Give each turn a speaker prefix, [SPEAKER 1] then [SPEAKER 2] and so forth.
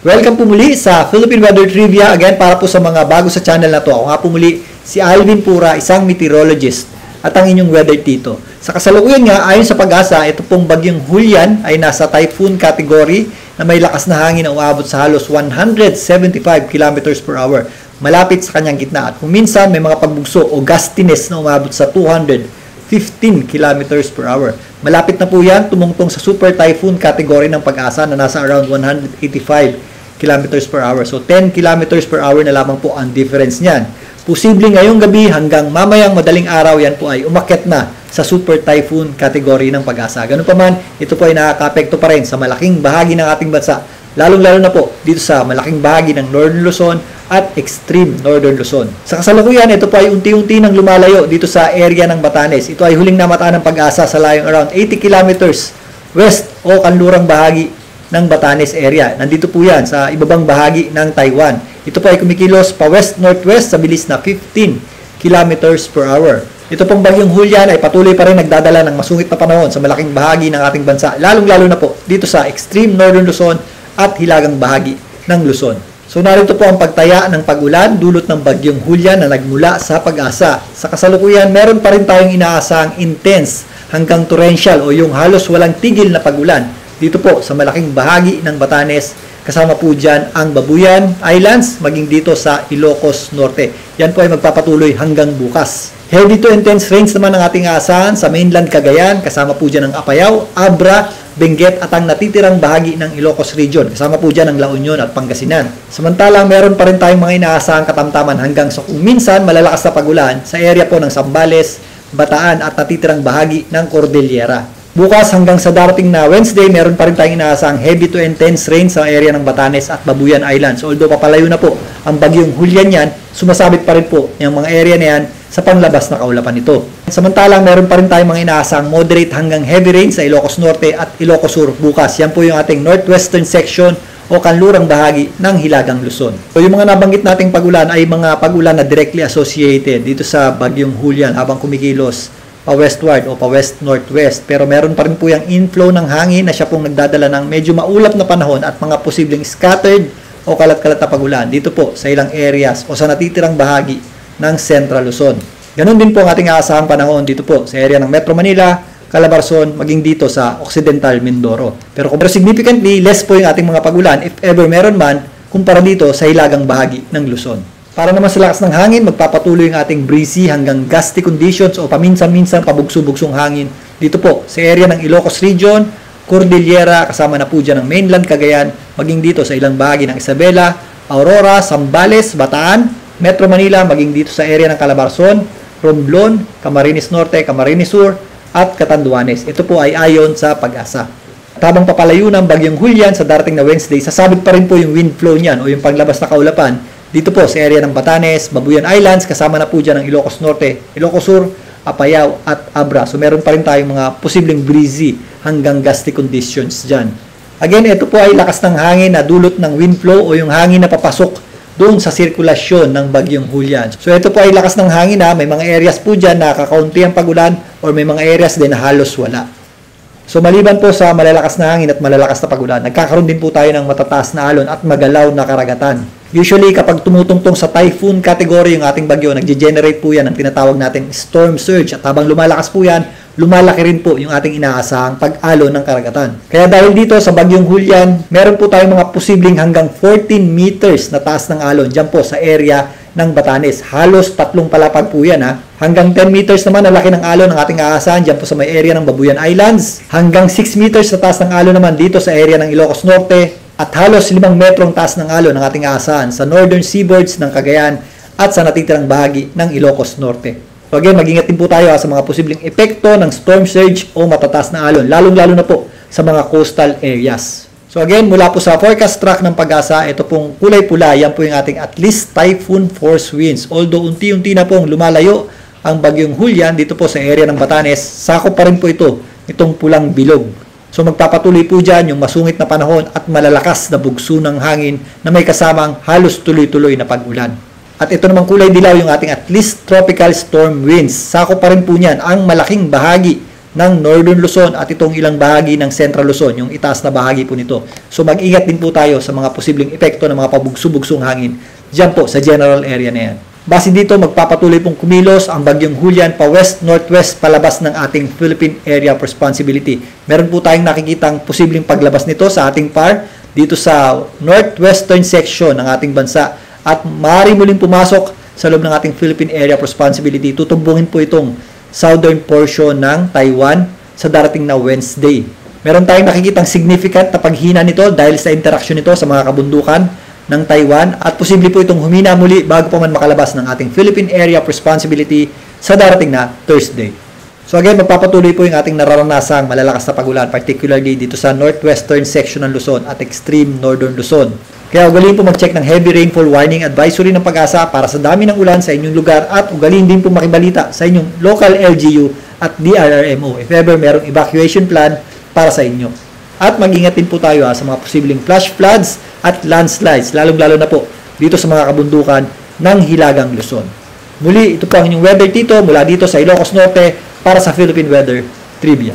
[SPEAKER 1] Welcome po muli sa Philippine Weather Trivia. Again, para po sa mga bago sa channel na to. Ako nga po muli, si Alvin Pura, isang meteorologist at ang inyong weather tito. Sa kasalukuyan nga, ayon sa Pag-asa, ito pong bagyong Julian ay nasa typhoon category na may lakas na hangin na umaabot sa halos 175 km per hour. Malapit sa kanyang gitna. At kung minsan may mga pagbugso o gustiness na umaabot sa 215 km per hour. Malapit na po yan, tumungtong sa super typhoon category ng Pag-asa na nasa around 185 km per hour. So 10 km per hour na lamang po ang difference niyan. Posible ngayong gabi hanggang mamayang madaling araw yan po ay umakyat na sa super typhoon category ng Pag-asa. Ganun pa man, ito po ay nakaka-apekto pa rin sa malaking bahagi ng ating bansa. Lalong-lalo na po dito sa malaking bahagi ng Northern Luzon at extreme Northern Luzon. Sa kasalukuyan, ito po ay unti-unti nang lumalayo dito sa area ng Batanes. Ito ay huling namataan ng Pag-asa sa layong around 80 kilometers west o kanlurang bahagi ng Batanes area. Nandito po yan sa ibabang bahagi ng Taiwan. Ito po ay kumikilos pa west-northwest sa bilis na 15 kilometers per hour. Ito pong bagyong Julian ay patuloy pa rin nagdadala ng masungit na panahon sa malaking bahagi ng ating bansa, lalong-lalo na po dito sa extreme Northern Luzon at hilagang bahagi ng Luzon. So narito po ang pagtaya ng pag-ulan dulot ng bagyong Julian na nagmula sa Pag-asa. Sa kasalukuyan, meron pa rin tayong inaasahang intense hanggang torrential o yung halos walang tigil na pag-ulan dito po sa malaking bahagi ng Batanes. Kasama po dyan ang Babuyan Islands, maging dito sa Ilocos Norte. Yan po ay magpapatuloy hanggang bukas. Heavy to intense rains naman ang ating aasahan sa mainland Cagayan. Kasama po dyan ang Apayao, Abra, Benguet at ang natitirang bahagi ng Ilocos Region. Kasama po dyan ang La Union at Pangasinan. Samantalang meron pa rin tayong mga inaasahang katamtaman hanggang sa kung minsan malalakas na pag-ulan sa area po ng Zambales, Bataan at natitirang bahagi ng Cordillera. Bukas hanggang sa darating na Wednesday, meron pa rin tayong inaasahang heavy to intense rain sa area ng Batanes at Babuyan Islands. Although papalayo na po ang bagyong Julian yan, sumasabit pa rin po yung mga area na yan sa panlabas na kaulapan nito. Samantalang meron pa rin tayong mga inaasahang moderate hanggang heavy rain sa Ilocos Norte at Ilocos Sur bukas. Yan po yung ating northwestern section o kanlurang bahagi ng hilagang Luzon. So yung mga nabanggit nating pag-ulan ay mga pag-ulan na directly associated dito sa bagyong Julian habang kumikilos pa-westward o pa-west-northwest. Pero meron pa rin po yung inflow ng hangin na siya pong nagdadala ng medyo maulap na panahon at mga posibleng scattered o kalat-kalat na pag-ulan dito po sa ilang areas o sa natitirang bahagi ng Central Luzon. Ganon din po ang ating aasahang panahon dito po sa area ng Metro Manila, Calabarzon, maging dito sa Occidental Mindoro. Pero significantly less po yung ating mga pag-ulan if ever meron man kumpara dito sa hilagang bahagi ng Luzon. Para naman sa lakas ng hangin, magpapatuloy ang ating breezy hanggang gusty conditions o paminsan-minsan pabugso-bugsong hangin dito po sa area ng Ilocos Region, Cordillera, kasama na po dyan ang mainland Cagayan, maging dito sa ilang bahagi ng Isabela, Aurora, Zambales, Bataan, Metro Manila, maging dito sa area ng Calabarzon, Romblon, Camarines Norte, Camarines Sur, at Catanduanes. Ito po ay ayon sa Pag-asa. At habang papalayo ng bagyong Julian sa darating na Wednesday, sasabit pa rin po yung wind flow niyan o yung paglabas na kaulapan dito po sa area ng Batanes, Babuyan Islands, kasama na po dyan ang Ilocos Norte, Ilocos Sur, Apayao at Abra. So meron pa rin tayong mga posibleng breezy hanggang gusty conditions dyan. Again, ito po ay lakas ng hangin na dulot ng wind flow o yung hangin na papasok doon sa sirkulasyon ng bagyong Julian. So ito po ay lakas ng hangin na may mga areas po dyan na kakaunti ang pag-ulan or may mga areas din na halos wala. So maliban po sa malalakas na hangin at malalakas na pag-ulan, nagkakaroon din po tayo ng matataas na alon at magalaw na karagatan. Usually kapag tumutungtong sa typhoon category yung ating bagyo, nagge-generate po yan ang tinatawag nating storm surge at habang lumalakas po yan, lumalaki rin po yung ating inaasahang pag-alon ng karagatan. Kaya dahil dito sa bagyong Julian, meron po tayong mga posibleng hanggang 14 meters na taas ng alon dyan po sa area ng Batanes. Halos 3 palapag po yan ha. Hanggang 10 meters naman ang laki ng alon ng ating aasahan dyan po sa may area ng Babuyan Islands. Hanggang 6 meters na taas ng alon naman dito sa area ng Ilocos Norte. At halos 5 metrong taas ng alon ng ating aasahan sa northern seaboards ng Cagayan at sa natitirang bahagi ng Ilocos Norte. So again, mag-ingat din po tayo sa mga posibleng epekto ng storm surge o matataas na alon, lalong-lalo na po sa mga coastal areas. So again, mula po sa forecast track ng Pag-asa, ito pong kulay pula, yan po yung ating at least typhoon force winds. Although unti-unti na pong lumalayo ang bagyong Julian dito po sa area ng Batanes, sakop pa rin po itong pulang bilog. So magpapatuloy po dyan yung masungit na panahon at malalakas na bugso ng hangin na may kasamang halos tuloy-tuloy na pag-ulan. At ito namang kulay dilaw yung ating at least tropical storm winds. Sakop pa rin po niyan ang malaking bahagi ng Northern Luzon at itong ilang bahagi ng Central Luzon, yung itaas na bahagi po nito. So mag-ingat din po tayo sa mga posibleng epekto ng mga pabugso-bugsong hangin dyan po sa general area na yan. Base dito, magpapatuloy pong kumilos ang bagyong Julian pa west-northwest palabas ng ating Philippine Area of Responsibility. Meron po tayong nakikitang posibleng paglabas nito sa ating PAR dito sa northwestern section ng ating bansa at maaari muling pumasok sa loob ng ating Philippine Area of Responsibility. Tutumbungin po itong southern portion ng Taiwan sa darating na Wednesday. Meron tayong nakikitang significant na paghina nito dahil sa interaksyon nito sa mga kabundukan ng Taiwan at posible po itong humina muli bago pa man makalabas ng ating Philippine Area of Responsibility sa darating na Thursday. So again, magpapatuloy po yung ating nararanasang malalakas na pagulan, particularly dito sa northwestern section ng Luzon at extreme northern Luzon. Kaya ugaliin po mag-check ng heavy rainfall warning advisory ng Pag-asa para sa dami ng ulan sa inyong lugar at ugaliin din po makibalita sa inyong local LGU at DRRMO if ever merong evacuation plan para sa inyo. At mag-ingat din po tayo sa mga posibleng flash floods at landslides, lalong-lalo na po dito sa mga kabundukan ng Hilagang Luzon. Muli, ito po ang inyong weather dito mula dito sa Ilocos Norte para sa Philippine Weather Trivia.